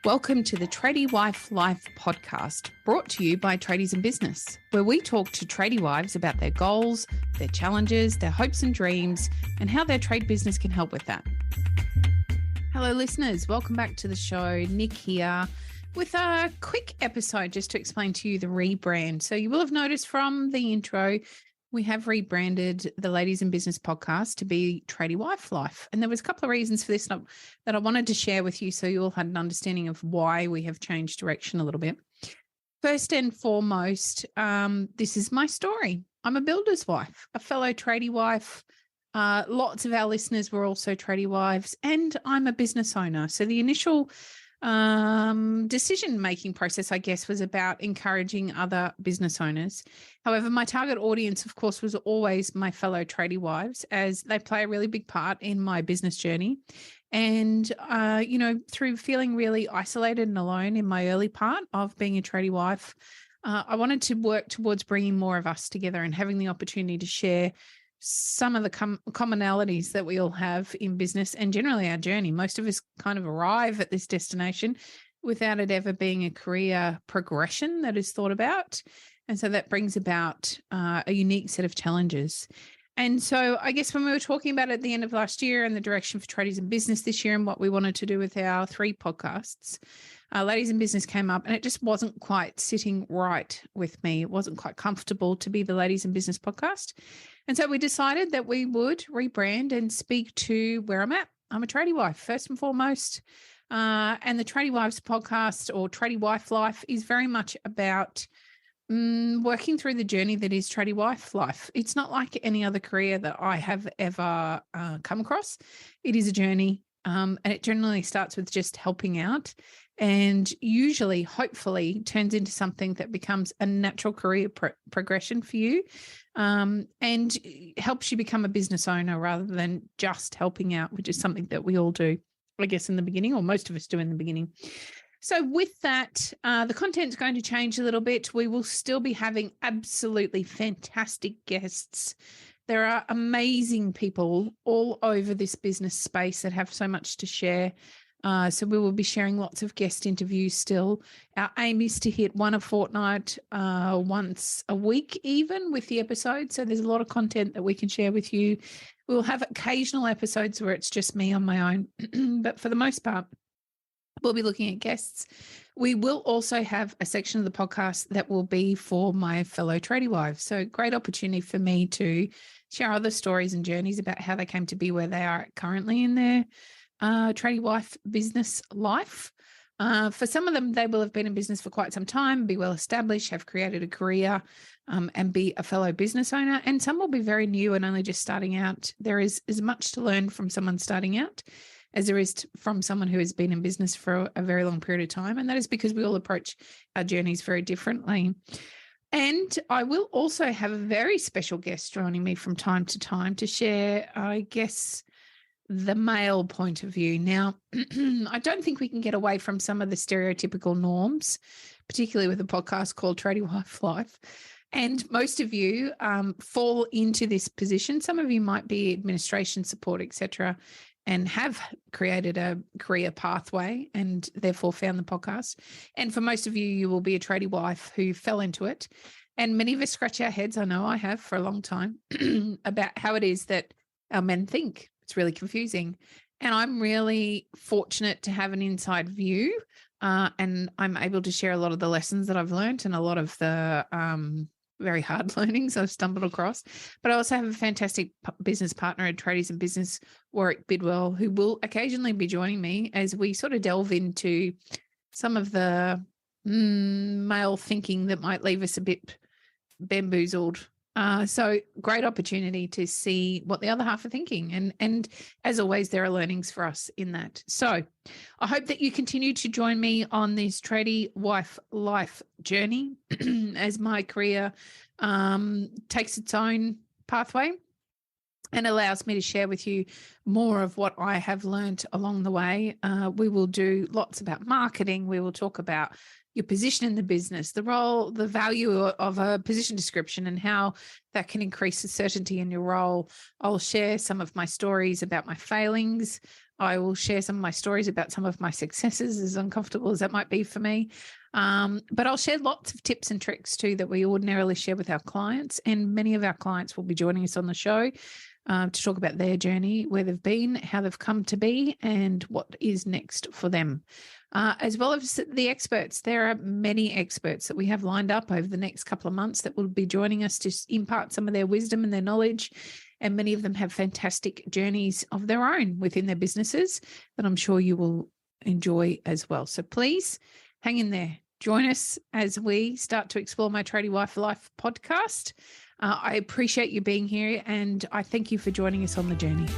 Welcome to the Tradie Wife Life podcast, brought to you by Tradies in Business, where we talk to tradie wives about their goals, their challenges, their hopes and dreams, and how their trade business can help with that. Hello, listeners. Welcome back to the show. Nick here with a quick episode just to explain to you the rebrand. So you will have noticed from the intro, we have rebranded the Ladies in Business podcast to be Tradie Wife Life. And there was a couple of reasons for this that I wanted to share with you so you all had an understanding of why we have changed direction a little bit. First and foremost, this is my story. I'm a builder's wife, a fellow tradie wife. Lots of our listeners were also tradie wives, and I'm a business owner. So the initial decision-making process, I guess, was about encouraging other business owners. However, my target audience, of course, was always my fellow tradie wives, as they play a really big part in my business journey. And, through feeling really isolated and alone in my early part of being a tradie wife, I wanted to work towards bringing more of us together and having the opportunity to share some of the commonalities that we all have in business and generally our journey. Most of us kind of arrive at this destination without it ever being a career progression that is thought about. And so that brings about a unique set of challenges. And so I guess when we were talking about it at the end of last year and the direction for Tradies in Business this year and what we wanted to do with our 3 podcasts, Ladies in Business came up, and it just wasn't quite sitting right with me. It wasn't quite comfortable to be the Ladies in Business podcast. And so we decided that we would rebrand and speak to where I'm at. I'm a tradie wife, first and foremost. And the Tradie Wives podcast, or Tradie Wife Life, is very much about working through the journey that is Tradie Wife Life. It's not like any other career that I have ever come across. It is a journey, and it generally starts with just helping out, and usually, hopefully, turns into something that becomes a natural career progression for you, and helps you become a business owner rather than just helping out, which is something that we all do, I guess, in the beginning, or most of us do in the beginning. So with that, the content's going to change a little bit. We will still be having absolutely fantastic guests. There are amazing people all over this business space that have so much to share. So we will be sharing lots of guest interviews still. Our aim is to hit one a fortnight, once a week even with the episode. So there's a lot of content that we can share with you. We'll have occasional episodes where it's just me on my own. But for the most part, we'll be looking at guests. We will also have a section of the podcast that will be for my fellow tradie wives. So great opportunity for me to share other stories and journeys about how they came to be where they are currently in their tradie wife business life. For some of them, they will have been in business for quite some time, be well established, have created a career, and be a fellow business owner. And some will be very new and only just starting out. There is as much to learn from someone starting out as there is from someone who has been in business for a very long period of time. And that is because we all approach our journeys very differently. And I will also have a very special guest joining me from time to time to share, I guess, the male point of view. Now, I don't think we can get away from some of the stereotypical norms, particularly with a podcast called Tradie Wife Life. And most of you fall into this position. Some of you might be administration support, etc., and have created a career pathway and therefore found the podcast. And for most of you, you will be a tradie wife who fell into it. And many of us scratch our heads, I know I have for a long time, about how it is that our men think. It's really confusing. And I'm really fortunate to have an inside view, and I'm able to share a lot of the lessons that I've learned and a lot of the very hard learnings I've stumbled across. But I also have a fantastic business partner at Tradies in Business, Warwick Bidwell, who will occasionally be joining me as we sort of delve into some of the male thinking that might leave us a bit bamboozled. So great opportunity to see what the other half are thinking. And as always, there are learnings for us in that. So I hope that you continue to join me on this Tradie Wife Life journey as my career takes its own pathway and allows me to share with you more of what I have learned along the way. We will do lots about marketing. We will talk about your position in the business, the role, the value of a position description and how that can increase the certainty in your role. I'll share some of my stories about my failings, I will share some of my stories about some of my successes, as uncomfortable as that might be for me. But I'll share lots of tips and tricks too that we ordinarily share with our clients. And many of our clients will be joining us on the show to talk about their journey, where they've been, how they've come to be, and what is next for them. As well as the experts. There are many experts that we have lined up over the next couple of months that will be joining us to impart some of their wisdom and their knowledge. And many of them have fantastic journeys of their own within their businesses that I'm sure you will enjoy as well. So please hang in there. Join us as we start to explore my Tradie Wife Life podcast. I appreciate you being here, and I thank you for joining us on the journey.